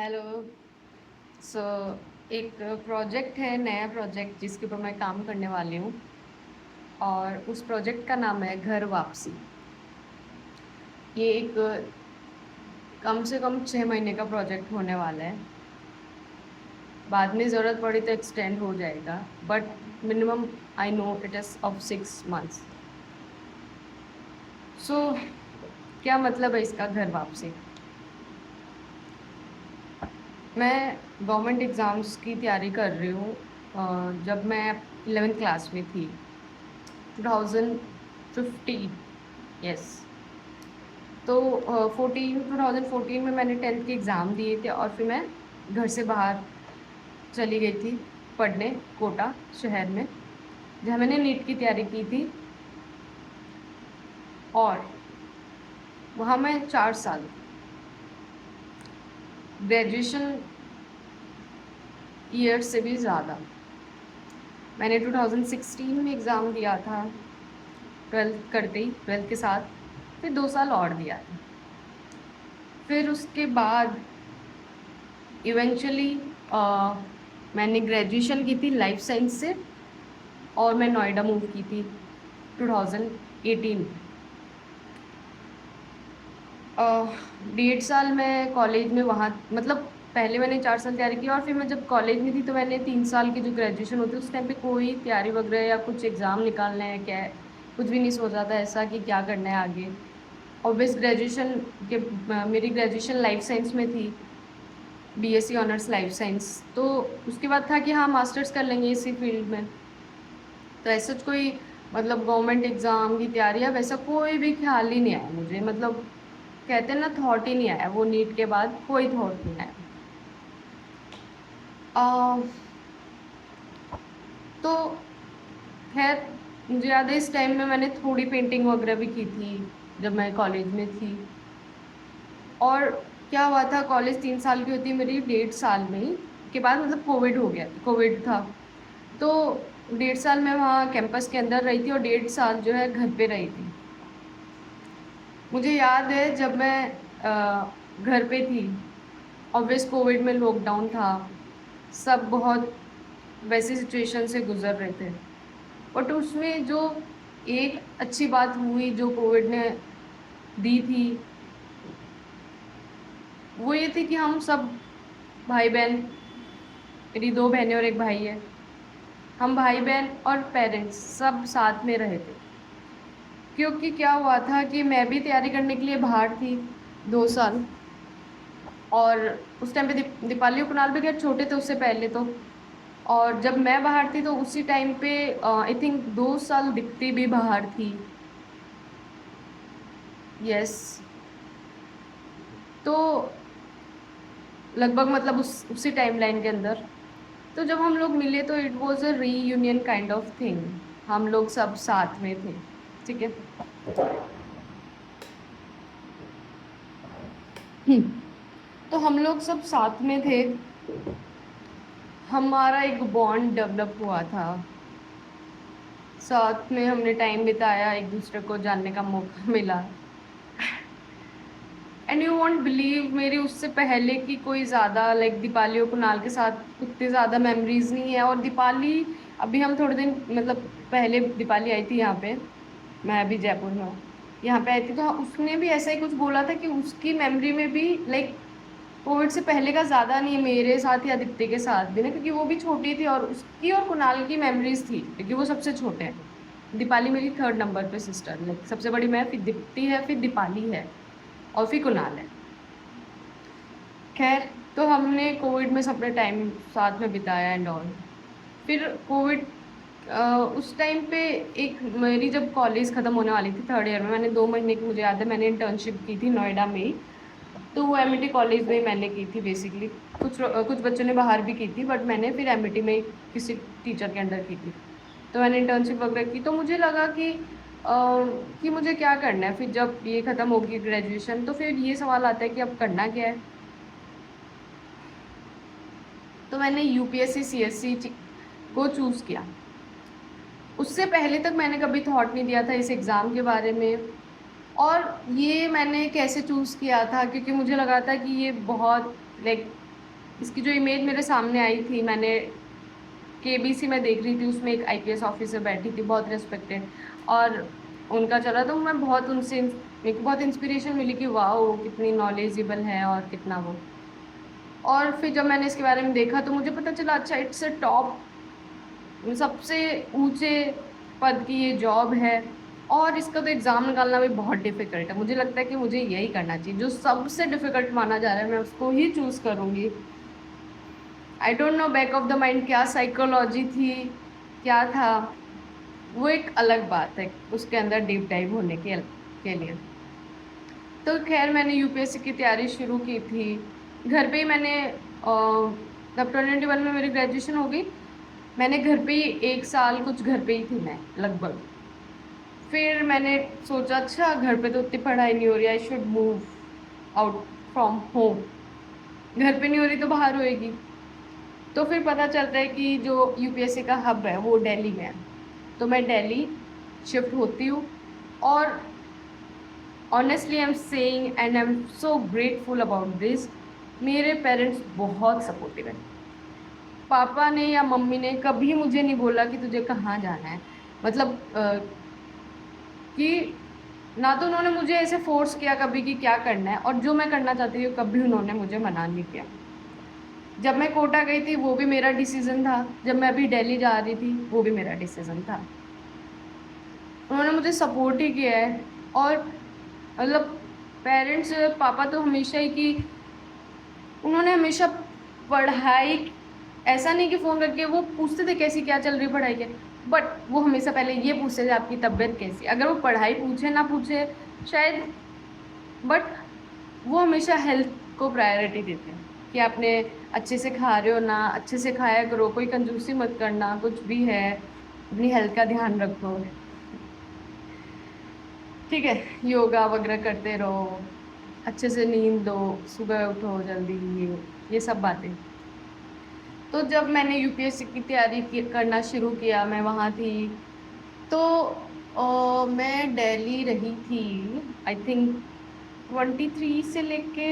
Hello. सो एक project है, नया प्रोजेक्ट जिसके ऊपर मैं काम करने वाली हूँ और उस प्रोजेक्ट का नाम है घर वापसी। ये एक कम से कम 6 महीने का प्रोजेक्ट होने वाला है। बाद में ज़रूरत पड़ी तो एक्सटेंड हो जाएगा, but minimum I know it is of 6 months. So क्या मतलब है इसका, घर वापसी? मैं गवर्नमेंट एग्ज़ाम्स की तैयारी कर रही हूँ। जब मैं 11th क्लास में थी, 2015। यस। तो 2014 में मैंने 10th के एग्ज़ाम दिए थे और फिर मैं घर से बाहर चली गई थी पढ़ने, कोटा शहर में, जहाँ मैंने नीट की तैयारी की थी। और वहाँ मैं 4 साल ग्रेजुएशन ईयर से भी ज़्यादा। मैंने 2016 में एग्ज़ाम दिया था, 12th करते ही, 12th के साथ फिर 2 साल और दिया था। फिर उसके बाद इवेंचुअली मैंने ग्रेजुएशन की थी लाइफ साइंस से और मैं नोएडा मूव की थी 2018। 1.5 साल मैं कॉलेज में वहाँ, मतलब पहले मैंने 4 साल तैयारी की और फिर मैं जब कॉलेज में थी तो मैंने 3 साल की जो ग्रेजुएशन होती है उस टाइम पे कोई तैयारी वगैरह या कुछ एग्ज़ाम निकालना है क्या है, कुछ भी नहीं सोचा था ऐसा कि क्या करना है आगे। ऑब्वियस ग्रेजुएशन के मेरी ग्रेजुएशन लाइफ साइंस में थी, बीएससी ऑनर्स लाइफ साइंस। तो उसके बाद था कि हाँ मास्टर्स कर लेंगे इसी फील्ड में। तो ऐसा कोई मतलब गवर्नमेंट एग्ज़ाम की तैयारी या वैसा कोई भी ख्याल ही नहीं आया मुझे, मतलब कहते हैं ना, थॉट ही नहीं आया। वो नीट के बाद कोई थॉट नहीं आया। आ, तो खैर, मुझे याद है इस टाइम में मैंने थोड़ी पेंटिंग वगैरह भी की थी जब मैं कॉलेज में थी। और क्या हुआ था, कॉलेज 3 साल की होती है मेरी, 1.5 साल में ही के बाद मतलब कोविड हो गया, कोविड था। तो 1.5 साल मैं वहाँ कैंपस के अंदर रही थी और 1.5 साल जो है घर पे रही थी। मुझे याद है जब मैं घर पे थी, ऑब्वियस कोविड में लॉकडाउन था, सब बहुत वैसी सिचुएशन से गुजर रहे थे। बट उसमें जो एक अच्छी बात हुई जो कोविड ने दी थी, वो ये थी कि हम सब भाई बहन, मेरी 2 बहनें और एक भाई है, हम भाई बहन और पेरेंट्स सब साथ में रहे थे। क्योंकि क्या हुआ था कि मैं भी तैयारी करने के लिए बाहर थी 2 साल। और उस टाइम पे दीपाली और कुणाल भी खैर छोटे थे उससे पहले तो। और जब मैं बाहर थी तो उसी टाइम पे आई थिंक 2 साल दीप्ति भी बाहर थी। यस। तो लगभग मतलब उसी टाइमलाइन के अंदर, तो जब हम लोग मिले तो it was a reunion kind of thing. हम लोग सब साथ में थे, ठीक है। तो हम लोग सब साथ में थे, हमारा एक बॉन्ड डेवलप हुआ था, साथ में हमने टाइम बिताया, एक दूसरे को जानने का मौका मिला। एंड यू वॉन्ट बिलीव, मेरी उससे पहले की कोई ज़्यादा लाइक दीपाली और कुणाल के साथ उतनी ज़्यादा मेमोरीज नहीं है। और दीपाली, अभी हम थोड़े दिन मतलब पहले दीपाली आई थी यहाँ पे, मैं अभी जयपुर में हूँ, यहाँ पे आई थी, तो उसने भी ऐसा ही कुछ बोला था कि उसकी मेमोरी में भी लाइक कोविड से पहले का ज़्यादा नहीं, मेरे साथ या दीप्ति के साथ भी ना, क्योंकि वो भी छोटी थी और उसकी और कुणाल की मेमोरीज थी क्योंकि वो सबसे छोटे हैं। दीपाली मेरी 3rd नंबर पे सिस्टर, लाइक सबसे बड़ी मैं, फिर दीप्ति है, फिर दीपाली है और फिर कुणाल है। खैर, तो हमने कोविड में सबने टाइम साथ में बिताया एंड ऑल। फिर कोविड उस टाइम पे एक मेरी जब कॉलेज ख़त्म होने वाली थी 3rd ईयर में, मैंने 2 महीने की, मुझे याद है, मैंने इंटर्नशिप की थी नोएडा में ही। तो वो एमिटी कॉलेज में ही मैंने की थी बेसिकली। कुछ बच्चों ने बाहर भी की थी बट मैंने फिर एमिटी में ही किसी टीचर के अंडर की थी। तो मैंने इंटर्नशिप वगैरह की, तो मुझे लगा कि मुझे क्या करना है फिर जब ये ख़त्म होगी ग्रेजुएशन। तो फिर ये सवाल आता है कि अब करना क्या है। तो मैंने यूपीएससी सीएससी को चूज़ किया। उससे पहले तक मैंने कभी थॉट नहीं दिया था इस एग्ज़ाम के बारे में। और ये मैंने कैसे चूज़ किया था, क्योंकि मुझे लगा था कि ये बहुत लाइक इसकी जो इमेज मेरे सामने आई थी, मैंने केबीसी में देख रही थी, उसमें एक आईपीएस ऑफिसर बैठी थी, बहुत रिस्पेक्टेड, और उनका चला, तो मैं बहुत उनसे मेरे को बहुत इंस्पिरेशन मिली कि वाह वो कितनी नॉलेजेबल है और कितना वो। और फिर जब मैंने इसके बारे में देखा तो मुझे पता चला अच्छा इट्स अ टॉप, सबसे ऊंचे पद की ये जॉब है, और इसका तो एग्ज़ाम निकालना भी बहुत डिफिकल्ट है। मुझे लगता है कि मुझे यही करना चाहिए, जो सबसे डिफिकल्ट माना जा रहा है मैं उसको ही चूज़ करूँगी। I don't know back of the mind क्या साइकोलॉजी थी, क्या था, वो एक अलग बात है उसके अंदर डीप डाइव होने के लिए। तो खैर मैंने यूपीएससी की तैयारी शुरू की थी घर पे ही। मैंने जब 2021 में मेरी ग्रेजुएशन हो गई, मैंने घर पे ही 1 साल कुछ घर पे ही थी मैं लगभग। फिर मैंने सोचा अच्छा घर पे तो उतनी पढ़ाई नहीं हो रही, I should move out from home. घर पे नहीं हो रही तो बाहर होएगी। तो फिर पता चलता है कि जो यूपीएससी का हब है वो दिल्ली में है, तो मैं दिल्ली शिफ्ट होती हूँ। और honestly I am saying and I am so grateful about this, मेरे पेरेंट्स बहुत सपोर्टिव है। पापा ने या मम्मी ने कभी मुझे नहीं बोला कि तुझे कहाँ जाना है, मतलब कि ना तो उन्होंने मुझे ऐसे फोर्स किया कभी कि क्या करना है, और जो मैं करना चाहती हूँ कभी उन्होंने मुझे मना नहीं किया। जब मैं कोटा गई थी वो भी मेरा डिसीजन था, जब मैं अभी दिल्ली जा रही थी वो भी मेरा डिसीजन था। उन्होंने मुझे सपोर्ट ही किया है। और मतलब पेरेंट्स, पापा तो हमेशा ही कि उन्होंने हमेशा पढ़ाई, ऐसा नहीं कि फ़ोन करके वो पूछते थे कैसी क्या चल रही पढ़ाई के, बट वो हमेशा पहले ये पूछते थे आपकी तबीयत कैसी। अगर वो पढ़ाई पूछे ना पूछे शायद, बट वो हमेशा हेल्थ को प्रायोरिटी देते हैं कि आपने अच्छे से खा रहे हो ना, अच्छे से खाया करो, कोई कंजूसी मत करना, कुछ भी है अपनी हेल्थ का ध्यान रखो, ठीक है, योगा वगैरह करते रहो, अच्छे से नींद दो, सुबह उठो जल्दी, ये सब बातें। तो जब मैंने यूपीएससी की तैयारी करना शुरू किया, मैं वहाँ थी, तो मैं दिल्ली रही थी आई थिंक 23 से लेके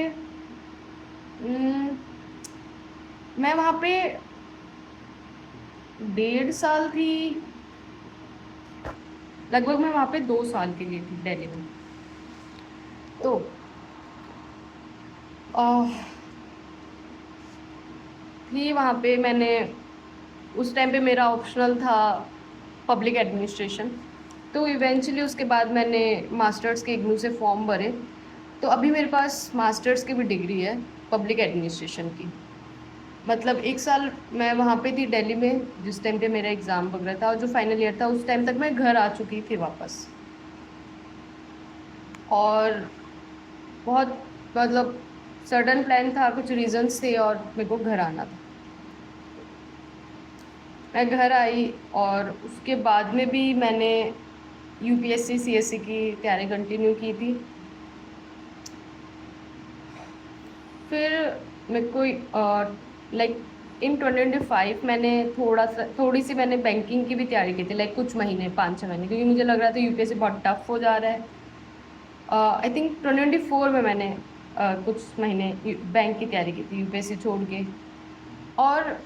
मैं वहाँ पे 1.5 साल थी लगभग। मैं वहाँ पे 2 साल के लिए थी दिल्ली में। तो थी वहाँ पे, मैंने उस टाइम पे मेरा ऑप्शनल था पब्लिक एडमिनिस्ट्रेशन। तो इवेंचुअली उसके बाद मैंने मास्टर्स के इग्नू से फॉर्म भरे, तो अभी मेरे पास मास्टर्स की भी डिग्री है पब्लिक एडमिनिस्ट्रेशन की। मतलब 1 साल मैं वहाँ पे थी दिल्ली में जिस टाइम पे मेरा एग्ज़ाम वगैरह था, और जो फाइनल ईयर था उस टाइम तक मैं घर आ चुकी थी वापस। और बहुत मतलब सडन प्लान था, कुछ रीजंस थे और मेरे को घर आना था। मैं घर आई और उसके बाद में भी मैंने यूपीएससी सीएससी की तैयारी कंटिन्यू की थी। फिर मेरे को लाइक इन 2025 मैंने थोड़ी सी मैंने बैंकिंग की भी तैयारी की थी, लाइक कुछ महीने, 5-6 महीने, क्योंकि मुझे लग रहा था यूपीएससी बहुत टफ हो जा रहा है। आई थिंक 2024 में मैंने कुछ महीने बैंक की तैयारी की थी यूपीएससी छोड़ के। और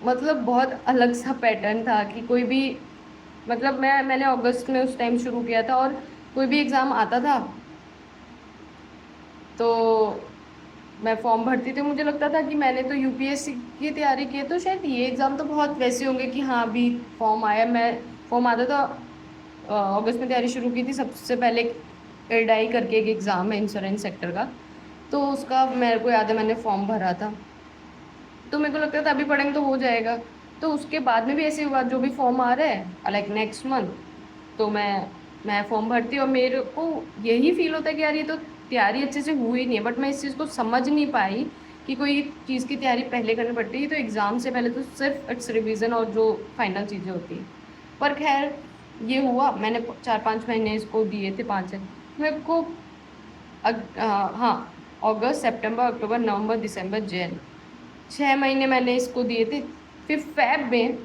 मतलब बहुत अलग सा पैटर्न था कि कोई भी, मतलब मैंने अगस्त में उस टाइम शुरू किया था, और कोई भी एग्ज़ाम आता था तो मैं फॉर्म भरती थी। मुझे लगता था कि मैंने तो यूपीएससी की तैयारी की है तो शायद ये एग्ज़ाम तो बहुत वैसे होंगे कि हाँ अभी फॉर्म आया। मैं फॉर्म आता था, अगस्त में तैयारी शुरू की थी। सबसे पहले एडाई करके एक एग्ज़ाम है इंश्योरेंस सेक्टर का, तो उसका मेरे को याद है मैंने फॉर्म भरा था। तो मेरे को लगता था अभी पढ़ेंगे तो हो जाएगा। तो उसके बाद में भी ऐसे हुआ, जो भी फॉर्म आ रहा है लाइक नेक्स्ट मंथ, तो मैं फॉर्म भरती हूँ, और मेरे को यही फील होता है कि यार ये तो तैयारी अच्छे से हुई नहीं है। बट मैं इस चीज़ को समझ नहीं पाई कि कोई चीज़ की तैयारी पहले करनी पड़ती है, तो एग्ज़ाम से पहले तो सिर्फ इट्स रिविज़न और जो फाइनल चीज़ें होती हैं। पर खैर ये हुआ, मैंने 4-5 महीने इसको दिए थे, 5 है मेरे को। हाँ, अगस्त सितंबर अक्टूबर नवंबर दिसंबर जैन, 6 महीने मैंने इसको दिए थे। फिर फैब में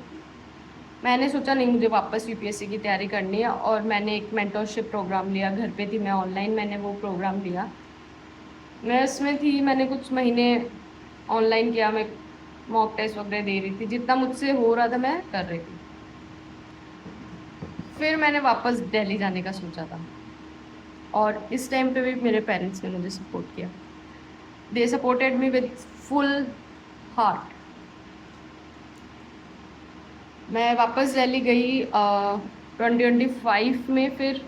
मैंने सोचा नहीं मुझे वापस यूपीएससी की तैयारी करनी है, और मैंने एक मेंटरशिप प्रोग्राम लिया। घर पे थी मैं, ऑनलाइन मैंने वो प्रोग्राम लिया। मैं इसमें थी, मैंने कुछ महीने ऑनलाइन किया, मैं मॉक टेस्ट वगैरह दे रही थी, जितना मुझसे हो रहा था मैं कर रही थी। फिर मैंने वापस दिल्ली जाने का सोचा था, और इस टाइम पे भी मेरे पेरेंट्स ने मुझे सपोर्ट किया। They supported me with full heart. मैं वापस दिल्ली गई 2025 में, फिर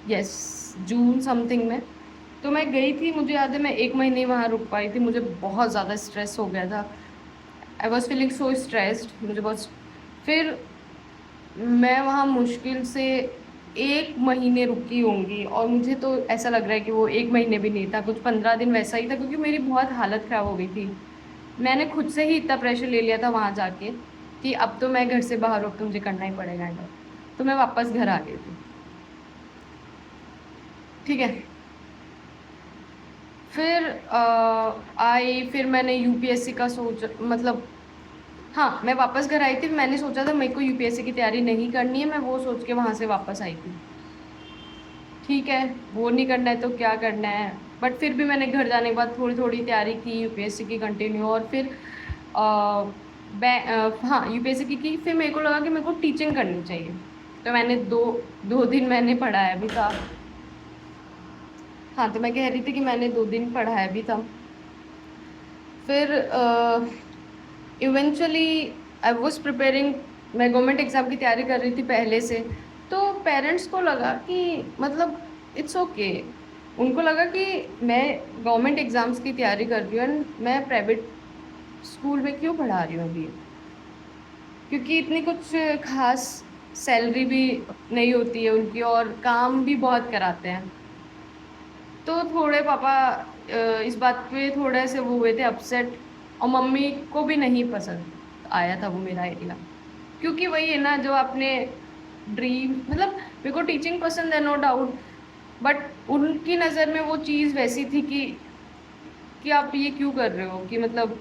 यस जून समथिंग में। तो मैं गई थी, मुझे याद है मैं 1 महीने वहाँ रुक पाई थी, मुझे बहुत ज़्यादा स्ट्रेस हो गया था। I was feeling so stressed, मुझे बहुत। फिर मैं वहाँ मुश्किल से 1 महीने रुकी होंगी, और मुझे तो ऐसा लग रहा है कि वो 1 महीने भी नहीं था, कुछ 15 दिन वैसा ही था, क्योंकि मेरी बहुत हालत ख़राब हो गई थी। मैंने खुद से ही इतना प्रेशर ले लिया था वहाँ जाके कि अब तो मैं घर से बाहर हूँ, अब तो मुझे करना ही पड़ेगा एंड ऑल। तो मैं वापस घर आ गई थी। ठीक है। फिर आई, फिर मैंने यूपीएससी का सोच, मतलब हाँ, मैं वापस घर आई थी। मैंने सोचा था मेरे को यूपीएससी की तैयारी नहीं करनी है, मैं वो सोच के वहाँ से वापस आई थी। ठीक है, वो नहीं करना है तो क्या करना है। बट फिर भी मैंने घर जाने के बाद थोड़ी थोड़ी तैयारी की यूपीएससी की कंटिन्यू, और फिर हाँ यूपीएससी की फिर मेरे को लगा कि मेरे को टीचिंग करनी चाहिए। तो मैंने दो दो दिन मैंने पढ़ाया भी था। हाँ, तो मैं कह रही थी कि मैंने 2 दिन पढ़ाया भी था। फिर इवेंचुअली आई वॉज प्रिपेयरिंग, मैं गवर्नमेंट एग्जाम की तैयारी कर रही थी पहले से। तो पेरेंट्स को लगा कि मतलब इट्स ओके, उनको लगा कि मैं गवर्नमेंट एग्जाम्स की तैयारी कर रही हूँ एंड मैं प्राइवेट स्कूल में क्यों पढ़ा रही हूँ अभी, क्योंकि इतनी कुछ खास सैलरी भी नहीं होती है उनकी, और काम भी बहुत कराते हैं। तो थोड़े पापा इस बात पे थोड़े से वो हुए थे अपसेट, और मम्मी को भी नहीं पसंद आया था वो मेरा आइडिया, क्योंकि वही है ना जो आपने ड्रीम, मतलब मेरे को टीचिंग पसंद है नो डाउट, बट उनकी नज़र में वो चीज़ वैसी थी कि आप ये क्यों कर रहे हो, कि मतलब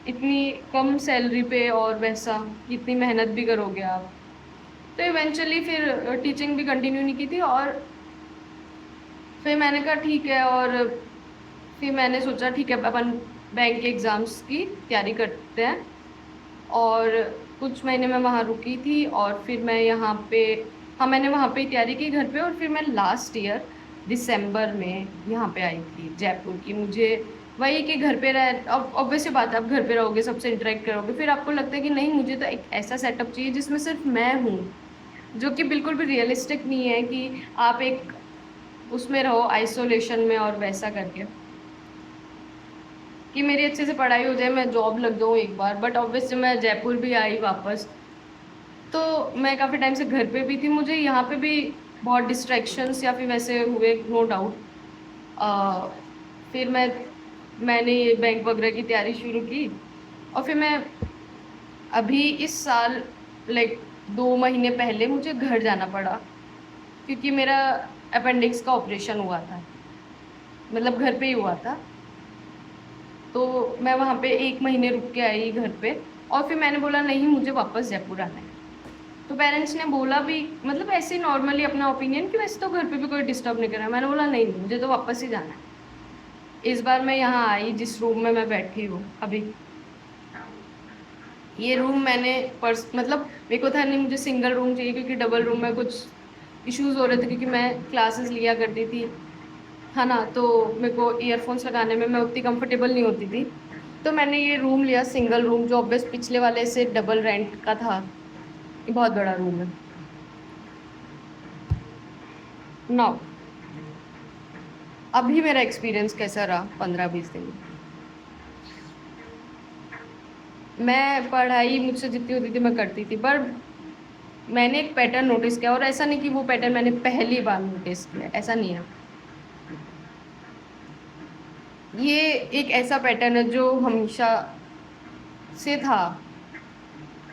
इतनी कम सैलरी पे और वैसा इतनी मेहनत भी करोगे आप। तो इवेंचुअली फिर टीचिंग भी कंटिन्यू नहीं की थी, और फिर मैंने कहा ठीक है, और फिर मैंने सोचा ठीक है अपन बैंक के एग्ज़ाम्स की तैयारी करते हैं। और कुछ महीने मैं वहाँ रुकी थी, और फिर मैं यहाँ पे, हाँ मैंने वहाँ पे तैयारी की घर पे, और फिर मैं लास्ट ईयर दिसंबर में यहाँ पे आई थी जयपुर की। मुझे वही कि घर पे रह, अब ऑब्वियस सी बात है, आप घर पे रहोगे सबसे इंटरेक्ट करोगे, फिर आपको लगता है कि नहीं मुझे तो एक ऐसा सेटअप चाहिए जिसमें सिर्फ मैं हूँ, जो कि बिल्कुल भी रियलिस्टिक नहीं है कि आप एक उसमें रहो आइसोलेशन में और वैसा करके, कि मेरी अच्छे से पढ़ाई हो जाए, मैं जॉब लग जाऊँ एक बार। बट ऑब्वियसली मैं जयपुर भी आई वापस, तो मैं काफ़ी टाइम से घर पे भी थी, मुझे यहाँ पे भी बहुत डिस्ट्रैक्शंस या फिर वैसे हुए नो डाउट। फिर मैंने ये बैंक वगैरह की तैयारी शुरू की, और फिर मैं अभी इस साल लाइक 2 महीने पहले मुझे घर जाना पड़ा, क्योंकि मेरा अपेंडिक्स का ऑपरेशन हुआ था, मतलब घर पे ही हुआ था। तो मैं वहाँ पे 1 महीने रुक के आई घर पे, और फिर मैंने बोला नहीं मुझे वापस जयपुर आना है। तो पेरेंट्स ने बोला भी, मतलब ऐसे नॉर्मली अपना ओपिनियन, कि वैसे तो घर पे भी कोई डिस्टर्ब नहीं कर रहा है। मैंने बोला नहीं मुझे तो वापस ही जाना है। इस बार मैं यहाँ आई जिस रूम में मैं बैठी हूँ अभी, ये रूम मैंने मतलब मेरे को था नहीं मुझे सिंगल रूम चाहिए, क्योंकि डबल रूम में कुछ इश्यूज हो रहे थे, क्योंकि मैं क्लासेस लिया करती थी, है ना, तो मेरे को ईयरफोन्स लगाने में मैं उतनी कंफर्टेबल नहीं होती थी। तो मैंने ये रूम लिया सिंगल रूम, जो ऑब्वियस पिछले वाले से डबल रेंट का था। ये बहुत बड़ा रूम है। नाउ अभी मेरा एक्सपीरियंस कैसा रहा 15-20 दिन। मैं पढ़ाई मुझसे जितनी होती थी मैं करती थी, पर मैंने एक पैटर्न नोटिस किया, और ऐसा नहीं कि वो पैटर्न मैंने पहली बार नोटिस किया, ऐसा नहीं है। ये एक ऐसा पैटर्न है जो हमेशा से था,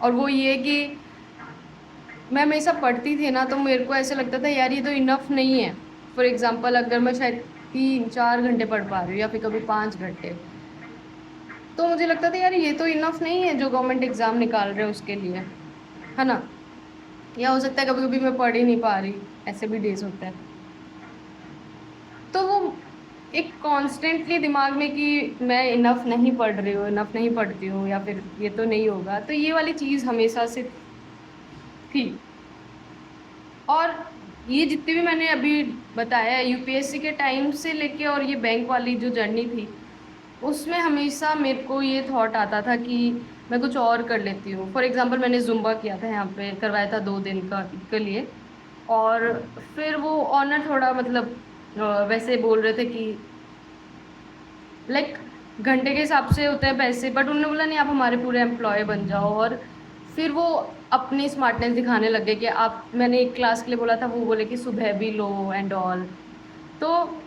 और वो ये कि मैं हमेशा पढ़ती थी ना, तो मेरे को ऐसा लगता था यार ये तो इनफ नहीं है। फॉर एग्जाम्पल अगर मैं शायद 3-4 घंटे पढ़ पा रही हूँ, या फिर कभी 5 घंटे, तो मुझे लगता था यार ये तो इनफ नहीं है जो गवर्नमेंट एग्जाम निकाल रहे हैं उसके लिए, है ना। या हो सकता है कभी कभी मैं पढ़ ही नहीं पा रही, ऐसे भी डेज होते हैं। तो वो एक कॉन्स्टेंटली दिमाग में कि मैं इनफ नहीं पढ़ रही हूँ, इनफ नहीं पढ़ती हूँ, या फिर ये तो नहीं होगा, तो ये वाली चीज़ हमेशा से थी। और ये जितनी भी मैंने अभी बताया यूपीएससी के टाइम से लेके और ये बैंक वाली जो जर्नी थी, उसमें हमेशा मेरे को ये थॉट आता था कि मैं कुछ और कर लेती हूँ। फॉर एग्जांपल मैंने ज़ुम्बा किया था, यहाँ पे करवाया था 2 दिन का के लिए। और फिर वो ऑनर थोड़ा मतलब वैसे बोल रहे थे कि लाइक घंटे के हिसाब से होते हैं पैसे, बट उन्होंने बोला नहीं, आप हमारे पूरे एम्प्लॉय बन जाओ। और फिर वो अपनी स्मार्टनेस दिखाने लग गए कि आप, मैंने एक क्लास के लिए बोला था, वो बोले कि सुबह भी लो एंड ऑल। तो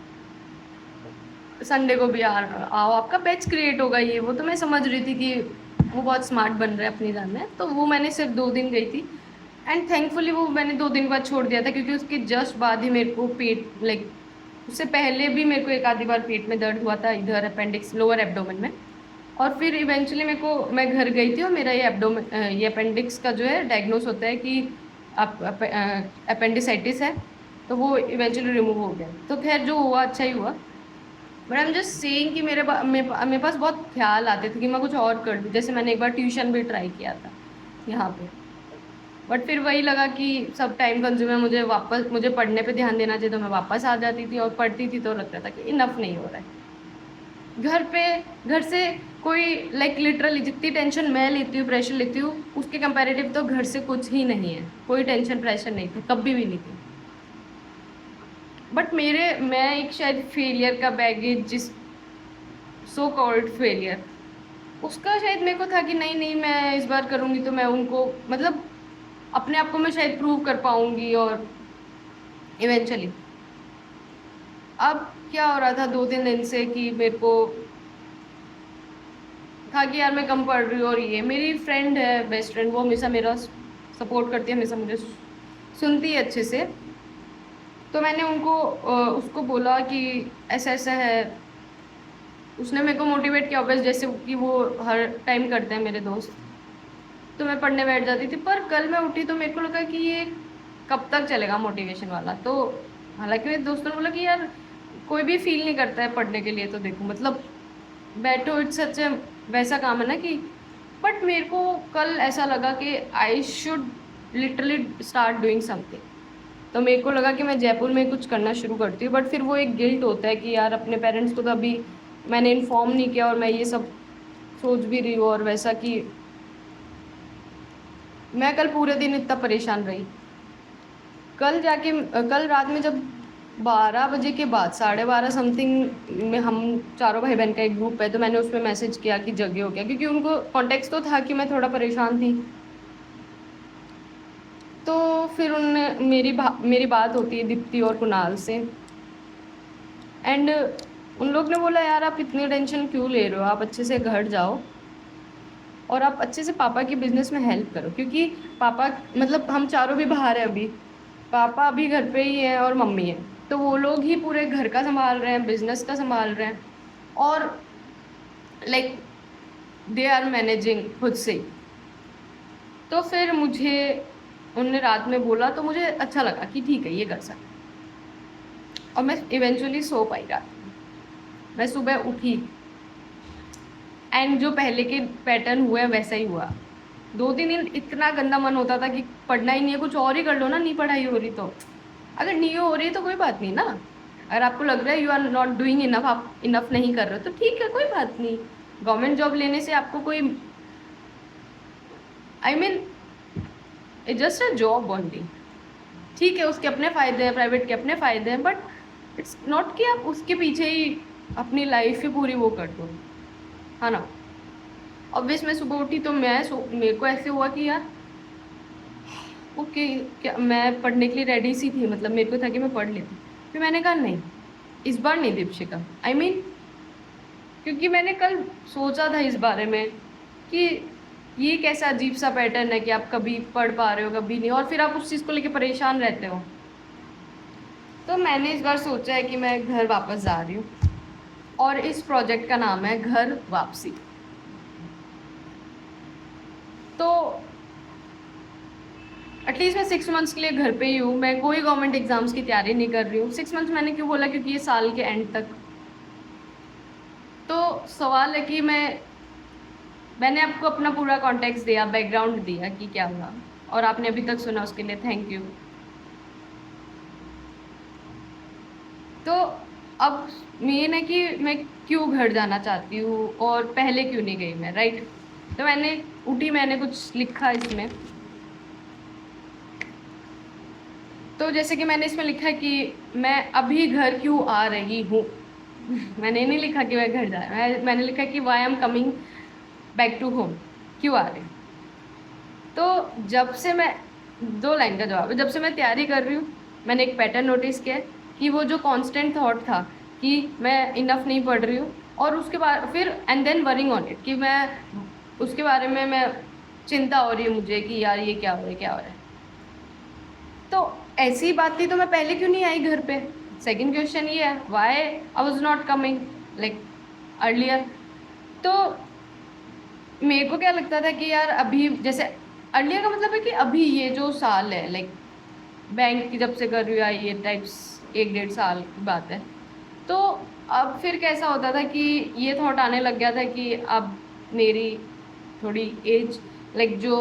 संडे को भी आओ, आपका बैच क्रिएट होगा, ये वो। तो मैं समझ रही थी कि वो बहुत स्मार्ट बन रहे हैं अपनी जान में। तो वो मैंने सिर्फ 2 दिन गई थी, एंड थैंकफुली वो मैंने 2 दिन बाद छोड़ दिया था, क्योंकि उसके जस्ट बाद ही मेरे को पेट लाइक, उससे पहले भी मेरे को एक आधी बार पेट में दर्द हुआ था, इधर अपेंडिक्स, लोअर एब्डोमेन में। और फिर इवेंचुअली मैं घर गई थी, और मेरा ये अपेंडिक्स का जो है डायग्नोस होता है कि आप अपेंडिसाइटिस है। तो वो इवेंचुअली रिमूव हो गया। तो खैर जो हुआ अच्छा ही हुआ। But I am just saying कि मेरे पास बहुत ख्याल आते थे कि मैं कुछ और कर दूँ। जैसे मैंने एक बार ट्यूशन भी ट्राई किया था यहाँ पे, बट फिर वही लगा कि सब टाइम कंज्यूम है, मुझे पढ़ने पे ध्यान देना चाहिए। तो मैं वापस आ जाती थी और पढ़ती थी, तो लगता था कि इनफ नहीं हो रहा है। घर से कोई लाइक लिटरली जितनी टेंशन मैं लेती हूँ, प्रेशर लेती हूँ, उसके कंपैरेटिव तो घर से कुछ ही नहीं है। कोई टेंशन प्रेशर नहीं थी, कभी भी नहीं थी। बट मैं एक शायद फेलियर का बैगेज, जिस सो कॉल्ड फेलियर, उसका शायद मेरे को था कि नहीं नहीं, मैं इस बार करूँगी तो मैं उनको मतलब अपने आप को मैं शायद प्रूव कर पाऊँगी। और इवेंचुअली अब क्या हो रहा था 2-3 दिन से कि मेरे को था कि यार मैं कम पढ़ रही हूँ। और ये मेरी फ्रेंड है, बेस्ट फ्रेंड, वो हमेशा मेरा सपोर्ट करती है, हमेशा मुझे सुनती है अच्छे से। तो मैंने उसको बोला कि ऐसा ऐसा है। उसने मेरे को मोटिवेट किया, ऑब्वियस, जैसे कि वो हर टाइम करते हैं मेरे दोस्त। तो मैं पढ़ने बैठ जाती थी। पर कल मैं उठी तो मेरे को लगा कि ये कब तक चलेगा मोटिवेशन वाला। तो हालांकि मेरे दोस्तों ने बोला कि यार कोई भी फील नहीं करता है पढ़ने के लिए, तो देखो मतलब बैठो, इट्स सच वैसा काम है ना कि। बट मेरे को कल ऐसा लगा कि I should literally start doing something. तो मेरे को लगा कि मैं जयपुर में कुछ करना शुरू करती हूँ। बट फिर वो एक गिल्ट होता है कि यार अपने पेरेंट्स को तो अभी मैंने इन्फॉर्म नहीं किया, और मैं ये सब सोच भी रही हूँ। और वैसा कि मैं कल पूरे दिन इतना परेशान रही। कल रात में जब 12 बजे के बाद 12:30 समथिंग में, हम चारों भाई बहन का एक ग्रुप है, तो मैंने उसमें मैसेज किया कि जगे हो क्या, क्योंकि उनको कॉन्टेक्स्ट तो था कि मैं थोड़ा परेशान थी। तो फिर उनने मेरी बात होती है दीप्ति और कुणाल से, एंड उन लोग ने बोला यार आप इतनी टेंशन क्यों ले रहे हो, आप अच्छे से घर जाओ और आप अच्छे से पापा की बिजनेस में हेल्प करो। क्योंकि पापा मतलब हम चारों भी बाहर हैं अभी, पापा अभी घर पे ही हैं और मम्मी है, तो वो लोग ही पूरे घर का संभाल रहे हैं, बिजनेस का संभाल रहे हैं। और लाइक दे आर मैनेजिंग खुद से ही। तो फिर मुझे उनने रात में बोला, तो मुझे अच्छा लगा कि ठीक है ये कर सकते। और मैं इवेंचुअली सो पाई रात में। मैं सुबह उठी, एंड जो पहले के पैटर्न हुए वैसा ही हुआ। 2-3 दिन इतना गंदा मन होता था कि पढ़ना ही नहीं है, कुछ और ही कर लो ना, नहीं पढ़ाई हो रही तो। अगर नहीं हो रही तो कोई बात नहीं ना। अगर आपको लग रहा है you are not doing enough, आप इनफ नहीं कर रहे हो, तो ठीक है, कोई बात नहीं। गवर्नमेंट जॉब लेने से आपको कोई, I mean it just a job only. ठीक है, उसके अपने फ़ायदे हैं, प्राइवेट के अपने फ़ायदे हैं, बट इट्स नॉट कि आप उसके पीछे ही अपनी लाइफ ही पूरी वो कर दो, है ना। ऑब्वियस मैं सुबह उठी तो मेरे को ऐसे हुआ कि यार ओके, क्या मैं पढ़ने के लिए रेडी सी थी, मतलब मेरे को था कि मैं पढ़ लेती। फिर मैंने कहा नहीं, इस बार नहीं दीपशिका, आई मीन क्योंकि मैंने कल सोचा था इस बारे में कि ये कैसा अजीब सा पैटर्न है कि आप कभी पढ़ पा रहे हो, कभी नहीं, और फिर आप उस चीज़ को लेकर परेशान रहते हो। तो मैंने इस बार सोचा है कि मैं घर वापस जा रही हूँ, और इस प्रोजेक्ट का नाम है घर वापसी। तो एटलीस्ट मैं 6 मंथ्स के लिए घर पे ही हूँ। मैं कोई गवर्नमेंट एग्जाम्स की तैयारी नहीं कर रही हूँ। 6 मंथ्स मैंने क्यों बोला, क्योंकि ये साल के एंड तक सवाल है कि मैंने आपको अपना पूरा कॉन्टेक्स्ट दिया, बैकग्राउंड दिया कि क्या हुआ, और आपने अभी तक सुना, उसके लिए थैंक यू। तो अब मेन है कि मैं क्यों घर जाना चाहती हूँ और पहले क्यों नहीं गई मैं, राइट। तो मैंने कुछ लिखा इसमें। तो जैसे कि मैंने इसमें लिखा है कि मैं अभी घर क्यों आ रही हूँ। मैंने नहीं लिखा कि मैं घर मैंने लिखा कि why am coming back to home, क्यों आ रही हूँ। तो जब से मैं 2 लाइन का जवाब है, जब से मैं तैयारी कर रही हूँ मैंने एक पैटर्न नोटिस किया है कि वो जो कांस्टेंट थॉट था कि मैं इनफ नहीं पढ़ रही हूँ, और उसके बाद फिर and then worrying on it, कि मैं उसके बारे में मैं चिंता हो रही है मुझे कि यार ये क्या हो रहा है, क्या हो रहा है। तो ऐसी बात थी तो मैं पहले क्यों नहीं आई घर पे। सेकंड क्वेश्चन ये है, why I was not coming like earlier. तो मेरे को क्या लगता था कि यार अभी, जैसे अर्लियर का मतलब है कि अभी ये जो साल है, लाइक बैंक की जब से कर रही हूँ ये टाइप्स, 1-1.5 साल की बात है। तो अब फिर कैसा होता था कि ये थॉट आने लग गया था कि अब मेरी थोड़ी एज, लाइक जो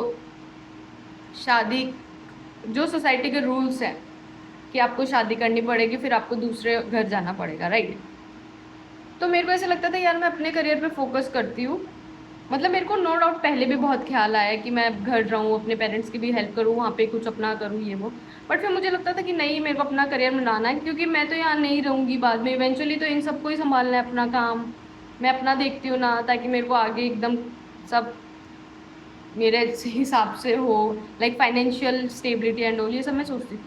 शादी, जो सोसाइटी के रूल्स हैं कि आपको शादी करनी पड़ेगी फिर आपको दूसरे घर जाना पड़ेगा, राइट। तो मेरे को ऐसा लगता था यार मैं अपने करियर पे फोकस करती हूँ। मतलब मेरे को नो डाउट पहले भी बहुत ख्याल आया कि मैं घर रहूँ, अपने पेरेंट्स की भी हेल्प करूँ, वहाँ पे कुछ अपना करूँ ये वो। बट फिर मुझे लगता था कि नहीं, मेरे को अपना करियर बनाना है, क्योंकि मैं तो यहाँ नहीं रहूँगी बाद में, इवेंचुअली तो इन सबको ही संभालना है अपना काम। मैं अपना देखती हूँ ना, ताकि मेरे को आगे एकदम सब मेरे हिसाब से हो, like financial stability and all, ये सब मैं सोचती हूँ।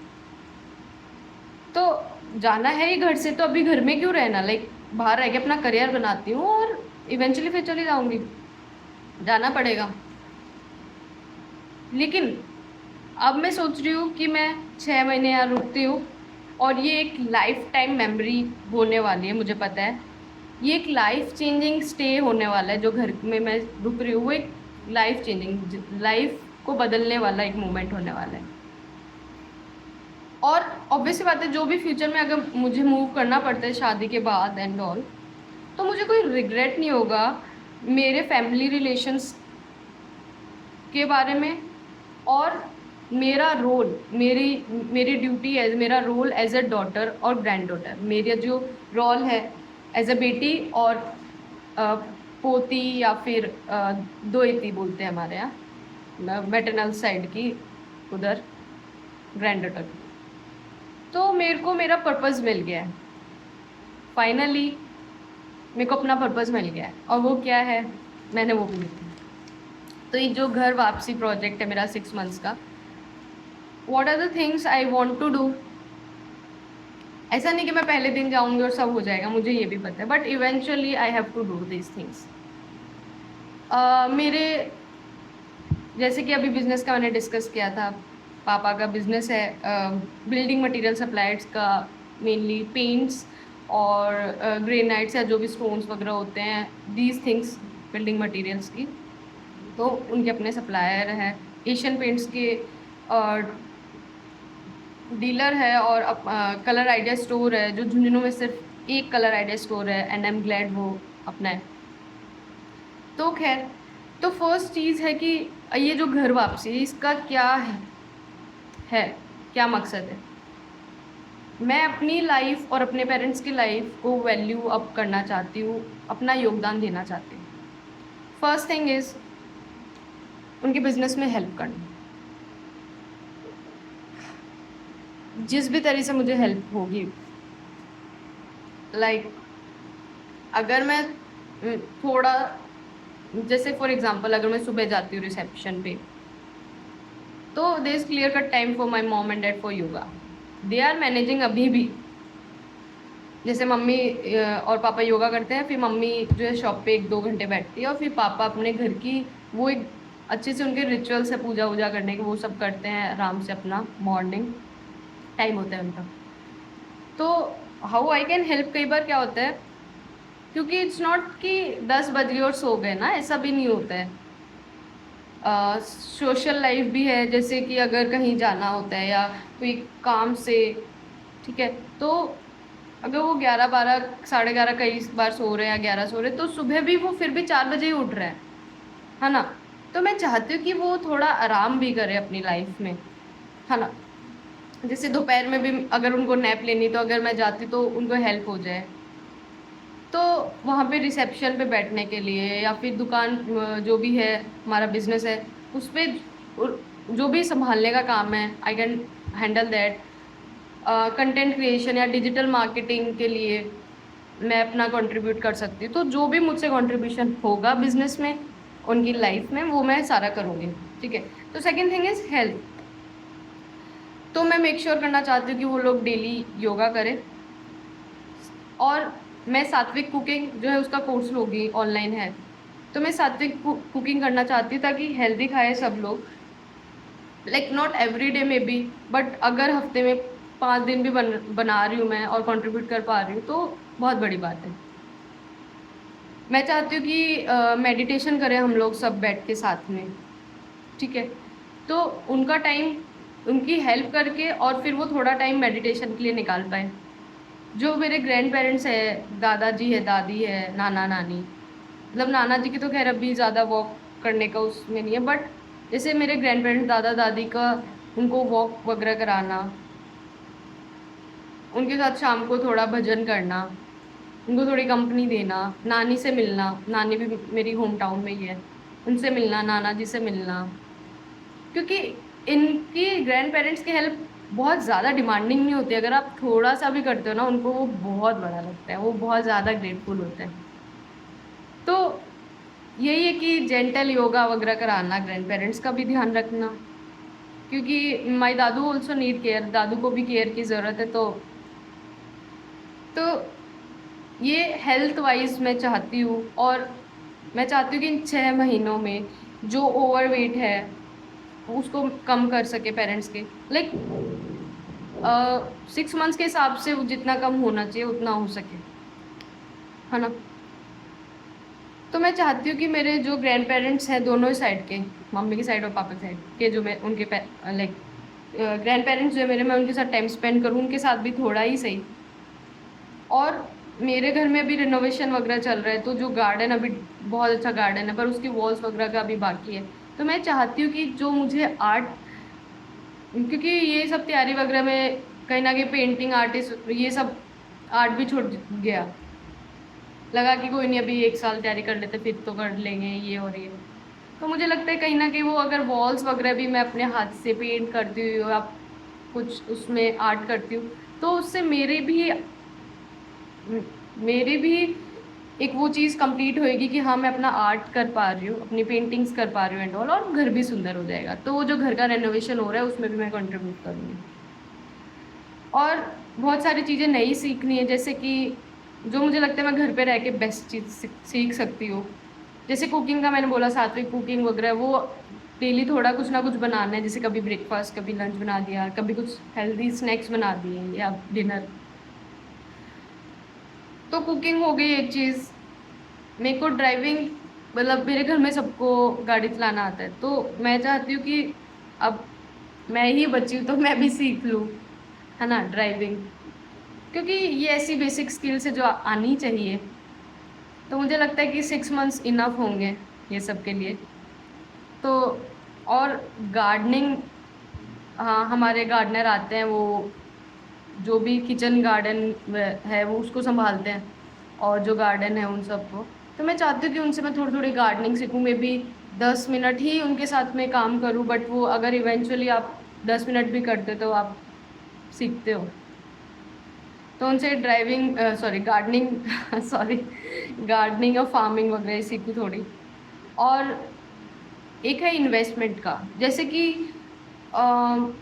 तो जाना है ही घर से, तो अभी घर में क्यों रहना, लाइक बाहर रह के अपना करियर बनाती हूँ और इवेंचुअली फिर चली जाऊँगी, जाना पड़ेगा। लेकिन अब मैं सोच रही हूँ कि मैं 6 महीने यहाँ रुकती हूँ, और ये एक लाइफ टाइम मेमोरी होने वाली है, मुझे पता है। ये एक लाइफ चेंजिंग स्टे होने वाला है, जो घर में मैं रुक रही हूँ वो एक लाइफ चेंजिंग, लाइफ को बदलने वाला एक मोमेंट होने वाला है। और ऑब्वियस सी बात है, जो भी फ्यूचर में अगर मुझे मूव करना पड़ता है शादी के बाद एंड ऑल, तो मुझे कोई रिग्रेट नहीं होगा मेरे फैमिली रिलेशंस के बारे में, और मेरा रोल, मेरी ड्यूटी एज, मेरा रोल एज अ डॉटर और ग्रैंड डॉटर, मेरा जो रोल है एज अ बेटी और पोती, या फिर दोएती बोलते हैं हमारे यहाँ मैटरनल साइड की, उधर ग्रैंड डॉटर। तो मेरे को मेरा पर्पस मिल गया है फाइनली, मेरे को अपना पर्पस मिल गया है, और वो क्या है मैंने वो भी लिखा। तो ये जो घर वापसी प्रोजेक्ट है मेरा 6 मंथ्स का, what are the things I want to do. ऐसा नहीं कि मैं पहले दिन जाऊंगी और सब हो जाएगा, मुझे ये भी पता है, but eventually I have to do this things. मेरे, जैसे कि अभी बिजनेस का मैंने डिस्कस किया था, पापा का बिजनेस है बिल्डिंग मटेरियल सप्लायर्स का, मेनली पेंट्स और ग्रेनाइट्स या जो भी स्टोन्स वगैरह होते हैं, दीज थिंग्स, बिल्डिंग मटेरियल्स की। तो उनके अपने सप्लायर हैं, एशियन पेंट्स के डीलर है, और कलर आइडिया स्टोर है जो झुंझुनू में सिर्फ एक कलर आइडिया स्टोर है, एंड आई एम ग्लैड वो अपना है। तो खैर, तो फर्स्ट चीज़ है कि ये जो घर वापसी इसका क्या है क्या मकसद है। मैं अपनी लाइफ और अपने पेरेंट्स की लाइफ को वैल्यू अप करना चाहती हूँ, अपना योगदान देना चाहती हूँ। फर्स्ट थिंग इज़ उनके बिजनेस में हेल्प करना, जिस भी तरह से मुझे हेल्प होगी। लाइक अगर मैं थोड़ा, जैसे फॉर एग्जांपल अगर मैं सुबह जाती हूँ रिसेप्शन पे, तो there is clear cut time for my mom and dad for yoga, they are managing अभी भी। जैसे मम्मी और पापा योगा करते हैं, फिर मम्मी जो है शॉप पे 1-2 घंटे बैठती है, और फिर पापा अपने घर की वो एक अच्छे से उनके रिचुअल्स है पूजा वूजा करने के, वो सब करते हैं आराम से, अपना मॉर्निंग टाइम होता है उनका। तो हाउ आई कैन हेल्प, कई बार क्या होता है, क्योंकि इट्स नॉट कि 10 बज गए और सो गए ना, ऐसा भी नहीं होता है। सोशल लाइफ भी है, जैसे कि अगर कहीं जाना होता है या कोई काम से, ठीक है, तो अगर वो 11-12 11:30 कई बार सो रहे हैं या 11 सो रहे, तो सुबह भी वो फिर भी 4 बजे ही उठ रहे हैं, है ना? तो मैं चाहती हूँ कि वो थोड़ा आराम भी करे अपनी लाइफ में, है ना? जैसे दोपहर में भी अगर उनको नैप लेनी, तो अगर मैं जाती तो उनको हेल्प हो जाए। तो वहाँ पे रिसेप्शन पे बैठने के लिए या फिर दुकान जो भी है, हमारा बिजनेस है, उस पे जो भी संभालने का काम है, I can handle that. Content creation या डिजिटल मार्केटिंग के लिए मैं अपना कंट्रीब्यूट कर सकती हूँ। तो जो भी मुझसे कंट्रीब्यूशन होगा बिजनेस में, उनकी लाइफ में, वो मैं सारा करूँगी, ठीक है? तो सेकंड थिंग इज़ हेल्थ। तो मैं मेक श्योर करना चाहती हूँ कि वो लोग डेली योगा करें, और मैं सात्विक कुकिंग जो है उसका कोर्स लूँगी, ऑनलाइन है। तो मैं सात्विक कुकिंग करना चाहती हूँ ताकि हेल्दी खाए सब लोग। लाइक नॉट एवरी डे में बी, बट अगर हफ्ते में 5 दिन भी बना रही हूँ मैं और कंट्रीब्यूट कर पा रही हूँ, तो बहुत बड़ी बात है। मैं चाहती हूँ कि मेडिटेशन करें हम लोग सब बैठ के साथ में, ठीक है? तो उनका टाइम, उनकी हेल्प करके, और फिर वो थोड़ा टाइम मेडिटेशन के लिए निकाल पाएँ। जो मेरे ग्रैंड पेरेंट्स हैं, दादाजी है, दादी है, नाना नानी, मतलब नाना जी की तो खैर अभी ज़्यादा वॉक करने का उसमें नहीं है, बट जैसे मेरे ग्रैंड पेरेंट्स, दादा दादी का, उनको वॉक वगैरह कराना, उनके साथ शाम को थोड़ा भजन करना, उनको थोड़ी कंपनी देना, नानी से मिलना, नानी भी मेरी होम टाउन में ही है, उनसे मिलना, नाना जी से मिलना, क्योंकि इनकी ग्रैंड पेरेंट्स की हेल्प बहुत ज़्यादा डिमांडिंग नहीं होती। अगर आप थोड़ा सा भी करते हो ना, उनको वो बहुत बड़ा लगता है, वो बहुत ज़्यादा ग्रेटफुल होते हैं। तो यही है कि जेंटल योगा वगैरह कराना, ग्रैंड पेरेंट्स का भी ध्यान रखना, क्योंकि माई दादू ऑल्सो नीड केयर, दादू को भी केयर की ज़रूरत है। तो ये हेल्थ वाइज मैं चाहती हूँ, और मैं चाहती हूँ कि इन 6 महीनों में जो ओवरवेट है उसको कम कर सके पेरेंट्स के, लाइक 6 मंथ्स के हिसाब से जितना कम होना चाहिए उतना हो सके, है ना? तो मैं चाहती हूँ कि मेरे जो ग्रैंड पेरेंट्स हैं, दोनों ही साइड के, मम्मी की साइड और पापा की साइड के, जो मैं उनके लाइक ग्रैंड पेरेंट्स जो है मेरे, मैं उनके साथ टाइम स्पेंड करूँ, उनके साथ भी थोड़ा ही सही। और मेरे घर में अभी रिनोवेशन वगैरह चल रहा है, तो जो गार्डन अभी, बहुत अच्छा गार्डन है, पर उसकी वॉल्स वगैरह का अभी बाकी है। तो मैं चाहती हूँ कि जो मुझे आर्ट, क्योंकि ये सब तैयारी वगैरह में कहीं न कहीं पेंटिंग आर्टिस्ट, ये सब आर्ट भी छूट गया। लगा कि कोई नहीं, अभी 1 साल तैयारी कर लेते, फिर तो कर लेंगे ये और ये। तो मुझे लगता है कहीं न कहीं वो अगर वॉल्स वगैरह भी मैं अपने हाथ से पेंट करती हूँ या कुछ उसमें आर्ट करती हूँ, तो उससे मेरी भी एक वो चीज़ कंप्लीट होएगी कि हाँ, मैं अपना आर्ट कर पा रही हूँ, अपनी पेंटिंग्स कर पा रही हूँ एंड ऑल, और घर भी सुंदर हो जाएगा। तो वो जो घर का रेनोवेशन हो रहा है उसमें भी मैं कंट्रीब्यूट करूँगी। और बहुत सारी चीज़ें नई सीखनी है, जैसे कि जो मुझे लगता है मैं घर पे रह के बेस्ट चीज़ सीख सकती हूँ। जैसे कुकिंग का मैंने बोला, सात्विक कुकिंग वगैरह, वो डेली थोड़ा कुछ ना कुछ बनाना है, जैसे कभी ब्रेकफास्ट, कभी लंच बना दिया, कभी कुछ हेल्दी स्नैक्स बना दिए या डिनर। तो कुकिंग हो गई एक चीज़। मेरे को ड्राइविंग, मतलब मेरे घर में सबको गाड़ी चलाना आता है, तो मैं चाहती हूँ कि अब मैं ही बची हूँ तो मैं भी सीख लूँ, है ना, ड्राइविंग, क्योंकि ये ऐसी बेसिक स्किल्स है जो आनी चाहिए। तो मुझे लगता है कि 6 मंथ्स इनफ होंगे ये सब के लिए। तो और गार्डनिंग, हाँ, हमारे गार्डनर आते हैं, वो जो भी किचन गार्डन है वो उसको संभालते हैं, और जो गार्डन है उन सबको। तो मैं चाहती हूँ कि उनसे मैं थोड़ी थोड़ी गार्डनिंग सीखूँ, मे बी 10 मिनट ही उनके साथ में काम करूँ, बट वो अगर इवेंचुअली आप 10 मिनट भी करते तो आप सीखते हो। तो उनसे driving, sorry, gardening sorry, gardening और फार्मिंग वगैरह सीखूँ थोड़ी। और एक है इन्वेस्टमेंट का, जैसे कि अ,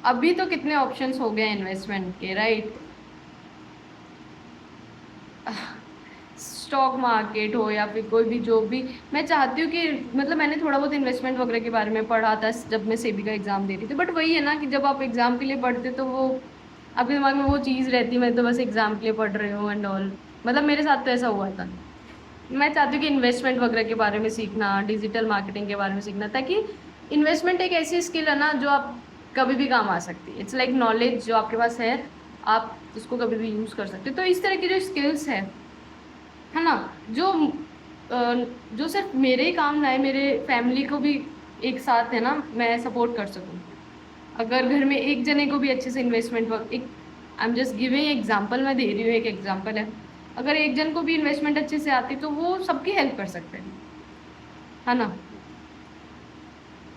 अभी तो कितने ऑप्शंस हो गए हैं इन्वेस्टमेंट के, राइट? स्टॉक मार्केट हो या फिर कोई भी, जो भी, मैं चाहती हूँ कि, मतलब मैंने थोड़ा बहुत इन्वेस्टमेंट वगैरह के बारे में पढ़ा था जब मैं सेबी का एग्ज़ाम दे रही थी, बट वही है ना कि जब आप एग्ज़ाम के लिए पढ़ते तो वो आपके दिमाग में वो चीज़ रहती है, मैं तो बस एग्ज़ाम के लिए पढ़ रही हूँ एंड ऑल। मतलब मेरे साथ तो ऐसा हुआ था। मैं चाहती हूँ कि इन्वेस्टमेंट वगैरह के बारे में सीखना, डिजिटल मार्केटिंग के बारे में सीखना, ताकि इन्वेस्टमेंट एक ऐसी स्किल है ना जो आप कभी भी काम आ सकती है। इट्स लाइक नॉलेज जो आपके पास है, आप उसको कभी भी यूज़ कर सकते हो। तो इस तरह की जो स्किल्स है ना, जो सिर्फ मेरे ही काम ना आए, मेरे फैमिली को भी एक साथ है ना मैं सपोर्ट कर सकूँ। अगर घर में एक जने को भी अच्छे से इन्वेस्टमेंट वर्क, एक I am just giving example, मैं दे रही हूँ, एक एग्जांपल है। अगर एक जन को भी इन्वेस्टमेंट अच्छे से आती तो वो सबकी हेल्प कर सकते हैं, है ना।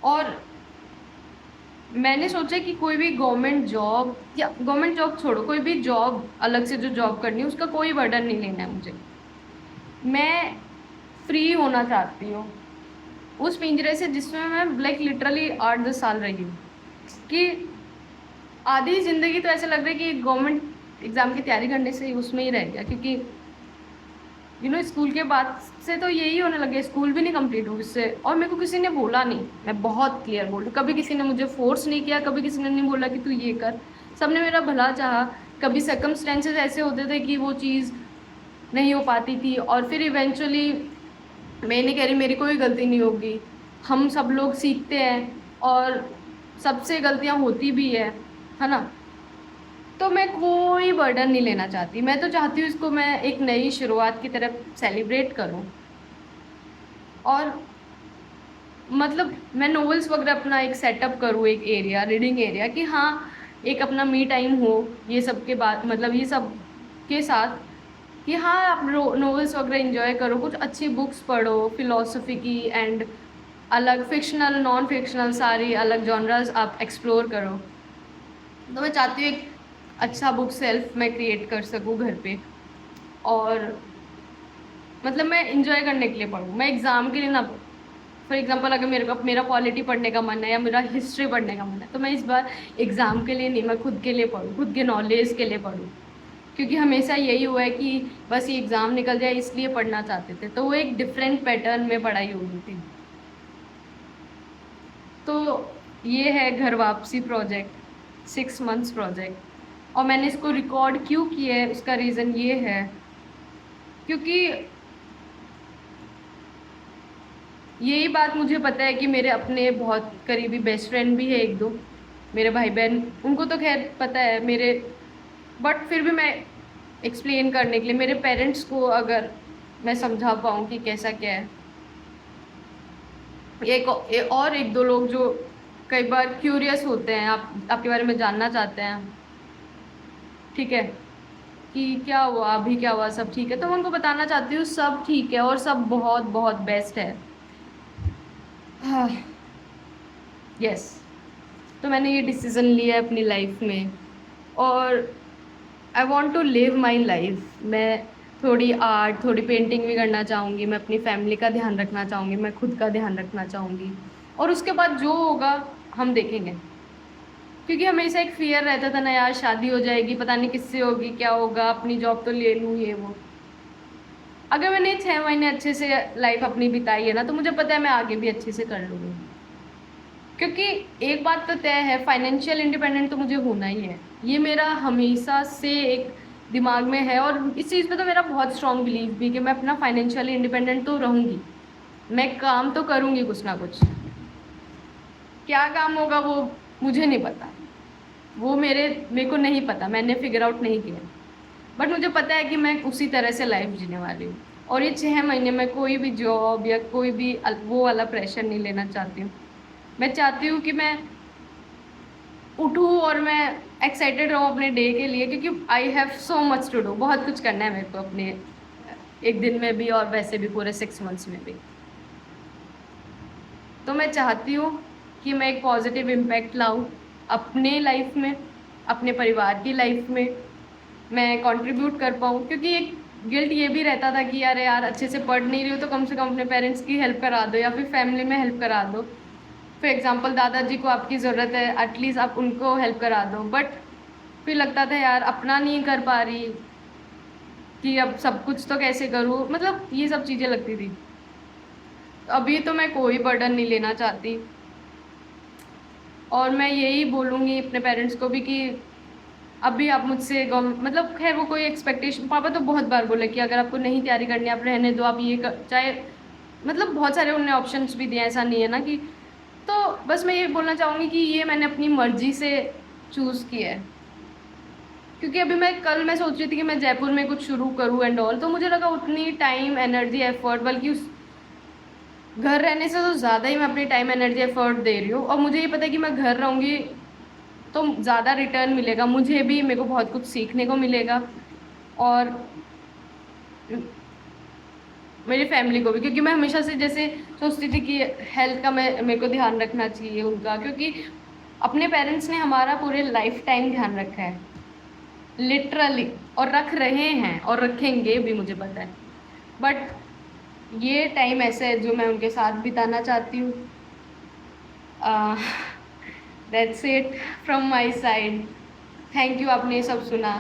और मैंने सोचा कि कोई भी गवर्नमेंट जॉब, या गवर्नमेंट जॉब छोड़ो, कोई भी जॉब अलग से जो जॉब करनी है उसका कोई बर्डन नहीं लेना है मुझे। मैं फ्री होना चाहती हूँ उस पिंजरे से जिसमें मैं लाइक लिटरली 8-10 साल रही हूँ, कि आधी ज़िंदगी तो ऐसा लग रहा है कि गवर्नमेंट एग्ज़ाम की तैयारी करने से ही उसमें ही रह गया। क्योंकि स्कूल के बाद से तो यही होने लगे, स्कूल भी नहीं कंप्लीट हुई इससे, और मेरे को किसी ने बोला नहीं, मैं बहुत क्लियर बोल रही हूँ, कभी किसी ने मुझे फोर्स नहीं किया, कभी किसी ने नहीं बोला कि तू ये कर, सबने मेरा भला चाहा। कभी सर्कमस्टेंसेस ऐसे होते थे कि वो चीज़ नहीं हो पाती थी, और फिर इवेंचुअली, मैं नहीं कह रही मेरी कोई गलती नहीं होगी, हम सब लोग सीखते हैं और सबसे गलतियाँ होती भी है ना। तो मैं कोई बर्डन नहीं लेना चाहती, मैं तो चाहती हूँ इसको मैं एक नई शुरुआत की तरफ सेलिब्रेट करूँ। और मतलब मैं नॉवेल्स वगैरह अपना एक सेटअप करूँ, एक एरिया, रीडिंग एरिया, कि हाँ एक अपना मी टाइम हो ये सब के बाद, मतलब ये सब के साथ, कि हाँ आप नॉवेल्स वगैरह इंजॉय करो, कुछ अच्छी बुक्स पढ़ो फिलोसफी की, एंड अलग फिक्शनल नॉन फिक्शनल सारी अलग जॉनरास आप एक्सप्लोर करो। तो मैं चाहती हूँ एक अच्छा बुक सेल्फ मैं क्रिएट कर सकूँ घर पे, और मतलब मैं इंजॉय करने के लिए पढ़ूँ, मैं एग्ज़ाम के लिए ना पढूँ। फॉर एग्जांपल, अगर मेरा पॉलिटी पढ़ने का मन है या मेरा हिस्ट्री पढ़ने का मन है, तो मैं इस बार एग्ज़ाम के लिए नहीं, मैं खुद के लिए पढूँ, खुद के नॉलेज के लिए पढूँ। क्योंकि हमेशा यही हुआ है कि बस ये एग्ज़ाम निकल जाए इसलिए पढ़ना चाहते थे, तो वो एक डिफरेंट पैटर्न में पढ़ाई हो रही थी। तो ये है घर वापसी प्रोजेक्ट, 6 मंथ्स प्रोजेक्ट। और मैंने इसको रिकॉर्ड क्यों किया है, उसका रीज़न ये है क्योंकि यही बात मुझे पता है कि मेरे अपने बहुत करीबी बेस्ट फ्रेंड भी है, एक दो मेरे भाई बहन, उनको तो खैर पता है मेरे, बट फिर भी मैं एक्सप्लेन करने के लिए मेरे पेरेंट्स को अगर मैं समझा पाऊँ कि कैसा क्या है। और एक दो लोग जो कई बार क्यूरियस होते हैं, आपके बारे में जानना चाहते हैं, ठीक है, कि क्या हुआ, अभी क्या हुआ, सब ठीक है, तो मैं उनको बताना चाहती हूँ सब ठीक है और सब बहुत बहुत बेस्ट है। हाँ, यस। तो मैंने ये डिसीज़न लिया है अपनी लाइफ में, और I want to live my life. मैं थोड़ी आर्ट, थोड़ी पेंटिंग भी करना चाहूँगी, मैं अपनी फैमिली का ध्यान रखना चाहूँगी, मैं खुद का ध्यान रखना चाहूँगी, और उसके बाद जो होगा हम देखेंगे। क्योंकि हमेशा एक फियर रहता था ना यार, शादी हो जाएगी, पता नहीं किससे होगी, क्या होगा, अपनी जॉब तो ले लूँ, ये वो। अगर मैंने 6 महीने अच्छे से लाइफ अपनी बिताई है ना, तो मुझे पता है मैं आगे भी अच्छे से कर लूँगी। क्योंकि एक बात तो तय है, फाइनेंशियल इंडिपेंडेंट तो मुझे होना ही है, ये मेरा हमेशा से एक दिमाग में है, और इस चीज़ पे तो मेरा बहुत स्ट्रॉन्ग बिलीव भी कि मैं अपना फाइनेंशियली इंडिपेंडेंट तो रहूँगी। मैं काम तो करूँगी कुछ ना कुछ, क्या काम होगा वो मुझे नहीं पता, वो मेरे को नहीं पता, मैंने फिगर आउट नहीं किया, बट मुझे पता है कि मैं उसी तरह से लाइफ जीने वाली हूँ। और ये 6 महीने में कोई भी जॉब या कोई भी वो वाला प्रेशर नहीं लेना चाहती हूँ। मैं चाहती हूँ कि मैं उठूँ और मैं एक्साइटेड रहूँ अपने डे के लिए, क्योंकि I have so much to do, बहुत कुछ करना है मेरे को अपने एक दिन में भी और वैसे भी पूरे 6 मंथ्स में भी। तो मैं चाहती हूँ कि मैं एक पॉजिटिव इम्पैक्ट लाऊँ अपने लाइफ में, अपने परिवार की लाइफ में, मैं कंट्रीब्यूट कर पाऊँ। क्योंकि एक गिल्ट ये भी रहता था कि यार अच्छे से पढ़ नहीं रही हो तो कम से कम अपने पेरेंट्स की हेल्प करा दो, या फिर फैमिली में हेल्प करा दो। फॉर एग्जांपल दादाजी को आपकी ज़रूरत है, एटलीस्ट आप उनको हेल्प करा दो। बट फिर लगता था यार अपना नहीं कर पा रही, कि अब सब कुछ तो कैसे करूँ, मतलब ये सब चीज़ें लगती थी। अभी तो मैं कोई बर्डन नहीं लेना चाहती, और मैं यही बोलूँगी अपने पेरेंट्स को भी कि अभी आप मुझसे मतलब खैर वो कोई एक्सपेक्टेशन, पापा तो बहुत बार बोले कि अगर आपको नहीं तैयारी करनी आप रहने दो, आप ये चाहे, मतलब बहुत सारे उन्होंने ऑप्शंस भी दिए, ऐसा नहीं है ना कि, तो बस मैं ये बोलना चाहूँगी कि ये मैंने अपनी मर्जी से चूज़ किया है। क्योंकि अभी मैं सोच रही थी कि मैं जयपुर में कुछ शुरू करूँ एंड ऑल, तो मुझे लगा उतनी टाइम एनर्जी एफर्ट, बल्कि उस घर रहने से तो ज़्यादा ही मैं अपनी टाइम एनर्जी एफर्ट दे रही हूँ। और मुझे ये पता है कि मैं घर रहूँगी तो ज़्यादा रिटर्न मिलेगा मुझे भी, मेरे को बहुत कुछ सीखने को मिलेगा, और मेरी फैमिली को भी, क्योंकि मैं हमेशा से जैसे सोचती थी कि हेल्थ का मेरे को ध्यान रखना चाहिए उनका, क्योंकि अपने पेरेंट्स ने हमारा पूरे लाइफ टाइम ध्यान रखा है लिटरली, और रख रहे हैं और रखेंगे भी, मुझे पता है। बट ये टाइम ऐसे है जो मैं उनके साथ बिताना चाहती हूँ। That's it from my side. Thank you, आपने ये सब सुना।